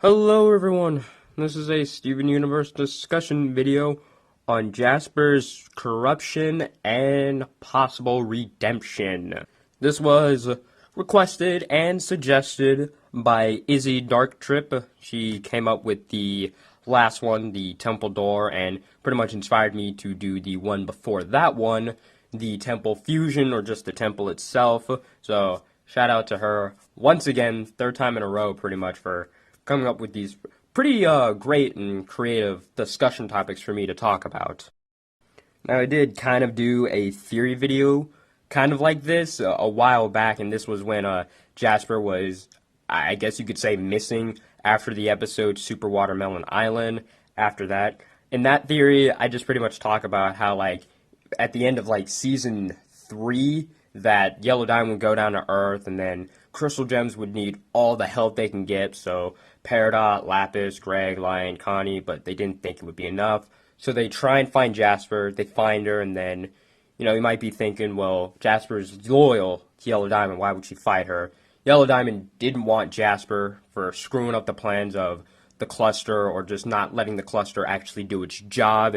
Hello everyone, this is a Steven Universe discussion video on Jasper's corruption and possible redemption. This was requested and suggested by Izzy Darktrip. She came up with the last one, the Temple Door, and pretty much inspired me to do the one before that one, the Temple Fusion, or just the temple itself. So, shout out to her once again, third time in a row pretty much, for coming up with these pretty great and creative discussion topics for me to talk about. Now, I did kind of do a theory video kind of like this a while back, and this was when Jasper was, I guess you could say, missing after the episode Super Watermelon Island. After that, in that theory, I just pretty much talk about how, like, at the end of, like, Season 3, that Yellow Diamond would go down to Earth, and then Crystal Gems would need all the help they can get, so Peridot, Lapis, Greg, Lion, Connie, but they didn't think it would be enough. So they try and find Jasper, they find her, and then, you might be thinking, well, Jasper's loyal to Yellow Diamond, why would she fight her? Yellow Diamond didn't want Jasper for screwing up the plans of the cluster, or just not letting the cluster actually do its job,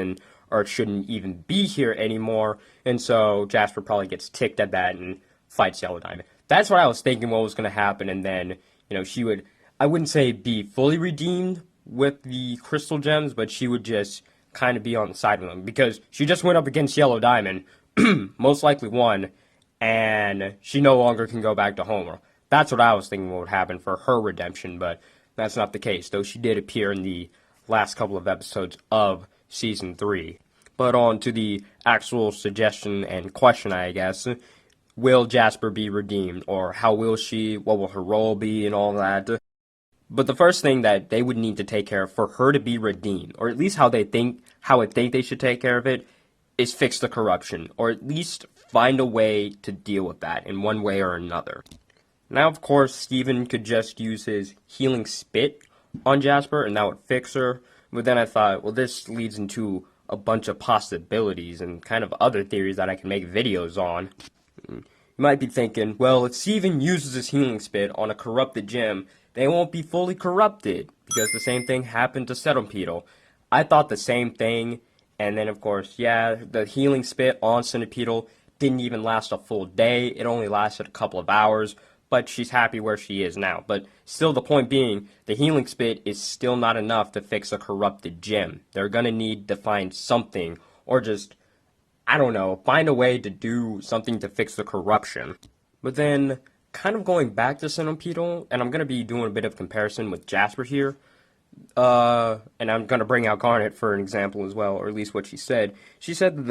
or it shouldn't even be here anymore, and so Jasper probably gets ticked at that and fights Yellow Diamond. That's what I was thinking what was going to happen, and then, she would, I wouldn't say be fully redeemed with the Crystal Gems, but she would just kind of be on the side of them, because she just went up against Yellow Diamond, most likely won, and she no longer can go back to HomeWorld. That's what I was thinking what would happen for her redemption, but that's not the case, though she did appear in the last couple of episodes of Season 3. But on to the actual suggestion and question, I guess. Will Jasper be redeemed? Or how will she? What will her role be and all that? But the first thing that they would need to take care of for her to be redeemed, or at least how I think they should take care of it, is fix the corruption, or at least find a way to deal with that in one way or another. Now, of course, Steven could just use his healing spit on Jasper, and that would fix her. But then I thought, well, this leads into a bunch of possibilities and kind of other theories that I can make videos on. You might be thinking, well, if Steven uses his healing spit on a corrupted gem, they won't be fully corrupted, because the same thing happened to Centipedal. I thought the same thing, and then, of course, yeah, the healing spit on Centipedal didn't even last a full day. It only lasted a couple of hours, but she's happy where she is now. But still, the point being, the healing spit is still not enough to fix a corrupted gem. They're going to need to find something, or just, I don't know, find a way to do something to fix the corruption. But then, kind of going back to Centipedal, and I'm going to be doing a bit of comparison with Jasper here, and I'm going to bring out Garnet for an example as well, or at least what she said. She said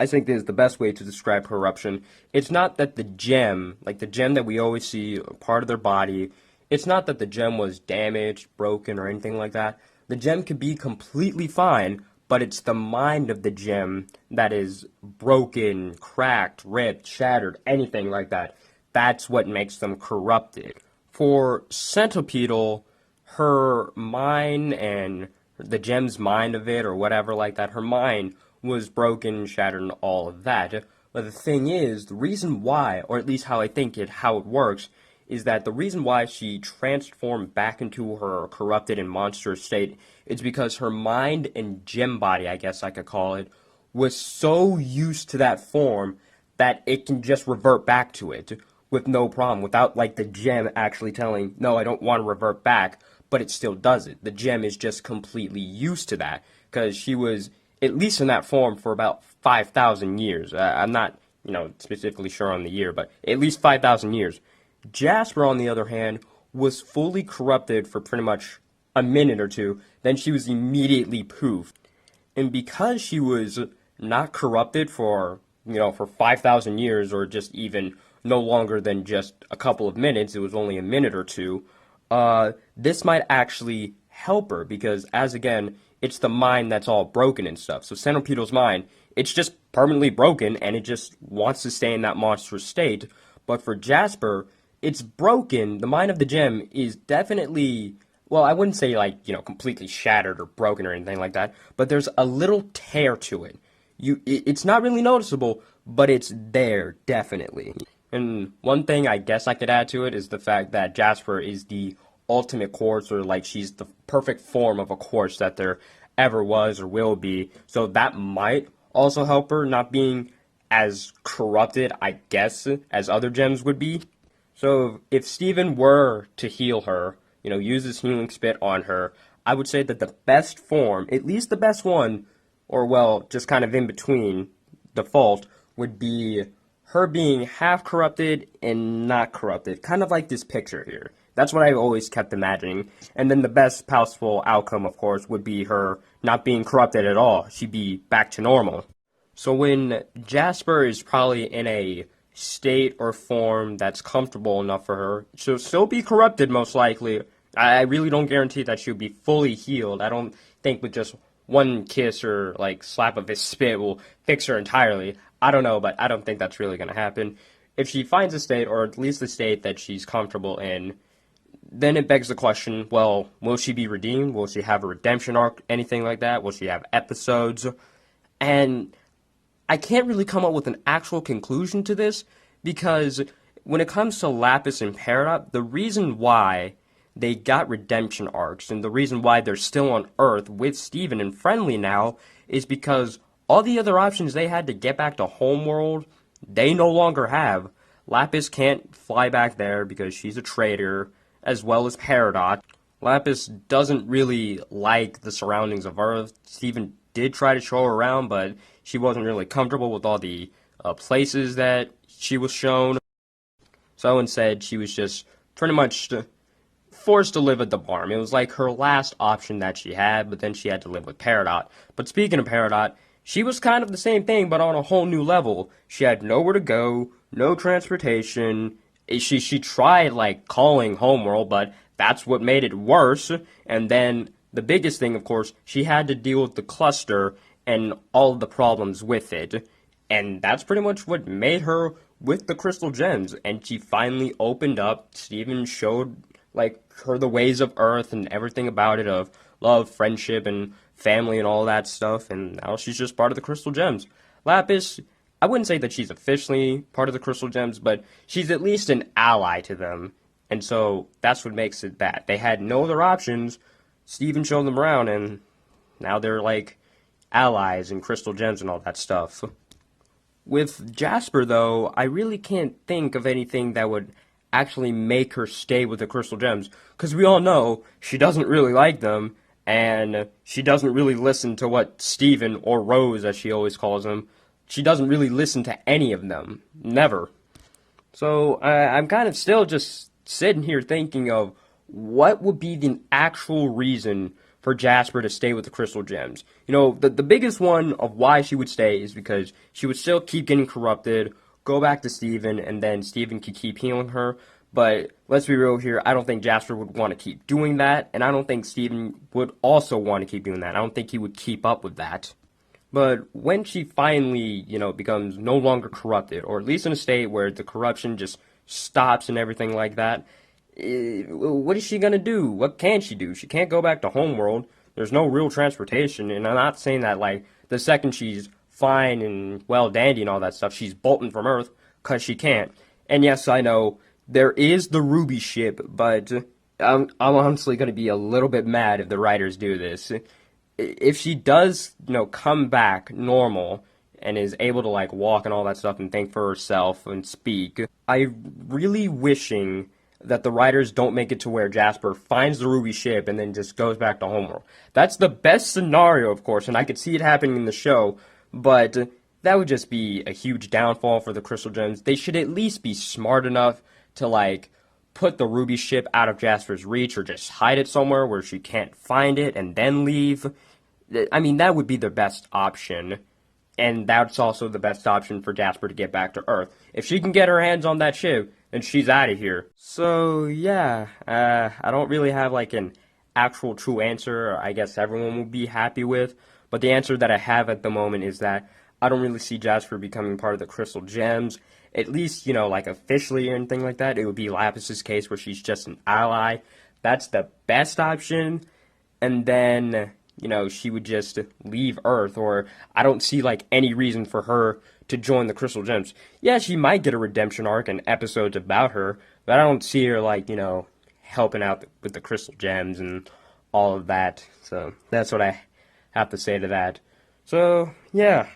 I think this is the best way to describe corruption. It's not that the gem, like the gem that we always see, part of their body, it's not that the gem was damaged, broken, or anything like that. The gem could be completely fine, but it's the mind of the gem that is broken, cracked, ripped, shattered, anything like that. That's what makes them corrupted. For Centipedal, her mind and the gem's mind of it, or whatever like that, her mind was broken, shattered, and all of that. But the thing is, the reason why, or at least how I think how it works, is that the reason why she transformed back into her corrupted and monstrous state is because her mind and gem body, I guess I could call it, was so used to that form that it can just revert back to it with no problem, without, like, the gem actually telling, no, I don't want to revert back, but it still does it. The gem is just completely used to that, because she was at least in that form for about 5,000 years. I'm not, specifically sure on the year, but at least 5,000 years. Jasper, on the other hand, was fully corrupted for pretty much a minute or two, then she was immediately poofed. And because she was not corrupted for 5,000 years, or just even no longer than just a couple of minutes, it was only a minute or two, this might actually help her, because, as again, it's the mind that's all broken and stuff. So Centipedal's mind, it's just permanently broken, and it just wants to stay in that monstrous state. But for Jasper, it's broken. The mind of the gem is definitely, well, I wouldn't say, like, completely shattered or broken or anything like that, but there's a little tear to it. It's not really noticeable, but it's there, definitely. And one thing I guess I could add to it is the fact that Jasper is the ultimate quartz, or like she's the perfect form of a quartz that there ever was or will be. So that might also help her not being as corrupted, I guess, as other gems would be. So if Steven were to heal her, use his healing spit on her, I would say that the best form, at least the best one, or well, just kind of in between default, would be her being half corrupted and not corrupted, kind of like this picture here. That's what I've always kept imagining. And then the best possible outcome, of course, would be her not being corrupted at all. She'd be back to normal. So when Jasper is probably in a state or form that's comfortable enough for her, she'll still be corrupted most likely. I really don't guarantee that she'll be fully healed. I don't think with just one kiss or like slap of his spit will fix her entirely. I don't know, but I don't think that's really going to happen. If she finds a state, or at least a state that she's comfortable in, then it begs the question, well, will she be redeemed? Will she have a redemption arc, anything like that? Will she have episodes? And I can't really come up with an actual conclusion to this, because when it comes to Lapis and Peridot, the reason why they got redemption arcs and the reason why they're still on Earth with Steven and friendly now is because all the other options they had to get back to Homeworld, they no longer have. Lapis can't fly back there because she's a traitor, as well as Peridot. Lapis doesn't really like the surroundings of Earth. Steven did try to show her around, but she wasn't really comfortable with all the places that she was shown. So instead, she was just pretty much forced to live at the farm. It was like her last option that she had, but then she had to live with Peridot. But speaking of Peridot, she was kind of the same thing, but on a whole new level. She had nowhere to go, no transportation. She tried, like, calling Homeworld, but that's what made it worse. And then the biggest thing, of course, she had to deal with the cluster and all of the problems with it. And that's pretty much what made her with the crystal gems. And she finally opened up. Steven showed, like, her the ways of Earth and everything about it, of love, friendship, and family and all that stuff. And now she's just part of the crystal gems. Lapis, I wouldn't say that she's officially part of the crystal gems, but she's at least an ally to them. And so that's what makes it that. They had no other options. Steven showed them around, and now they're like allies and crystal gems and all that stuff. With Jasper, though, I really can't think of anything that would actually make her stay with the crystal gems, because we all know she doesn't really like them, and she doesn't really listen to what Steven, or Rose as she always calls him, she doesn't really listen to any of them. Never. So I'm kind of still just sitting here thinking of what would be the actual reason for Jasper to stay with the crystal gems. The biggest one of why she would stay is because she would still keep getting corrupted, go back to Steven, and then Steven could keep healing her. But let's be real here, I don't think Jasper would want to keep doing that, and I don't think Steven would also want to keep doing that. I don't think he would keep up with that. But when she finally, becomes no longer corrupted, or at least in a state where the corruption just stops and everything like that, what is she going to do? What can she do? She can't go back to Homeworld. There's no real transportation, and I'm not saying that, like, the second she's fine and well dandy and all that stuff, she's bolting from Earth, because she can't. And yes, I know, there is the Rubies Ship, but I'm honestly going to be a little bit mad if the writers do this. If she does, come back normal and is able to, like, walk and all that stuff and think for herself and speak, I'm really wishing that the writers don't make it to where Jasper finds the Ruby ship and then just goes back to Homeworld. That's the best scenario, of course, and I could see it happening in the show, but that would just be a huge downfall for the Crystal Gems. They should at least be smart enough to, like, put the Ruby ship out of Jasper's reach, or just hide it somewhere where she can't find it and then leave. I mean, that would be the best option. And that's also the best option for Jasper to get back to Earth. If she can get her hands on that ship, then she's out of here. So, yeah, I don't really have, like, an actual true answer I guess everyone will be happy with. But the answer that I have at the moment is that I don't really see Jasper becoming part of the Crystal Gems. At least, like, officially or anything like that. It would be Lapis's case where she's just an ally. That's the best option. And then, she would just leave Earth, or I don't see, like, any reason for her to join the Crystal Gems. Yeah, she might get a redemption arc and episodes about her, but I don't see her, like, helping out with the crystal gems and all of that. So that's what I have to say to that. So yeah,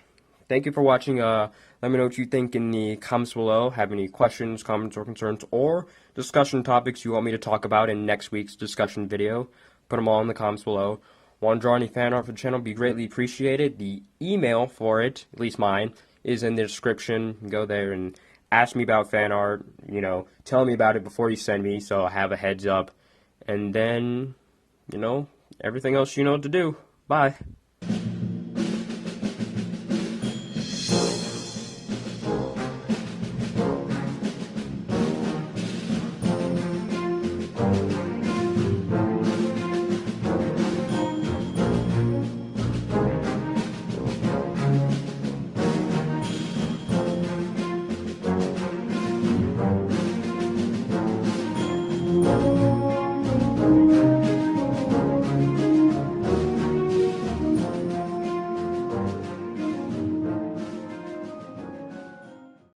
thank you for watching. Let me know what you think in the comments below. Have any questions, comments, or concerns, or discussion topics you want me to talk about in next week's discussion video. Put them all in the comments below. Want to draw any fan art for the channel? Be greatly appreciated. The email for it, at least mine, is in the description. Go there and ask me about fan art. You know, tell me about it before you send me, so I have a heads up. And then, you know, everything else you know what to do. Bye.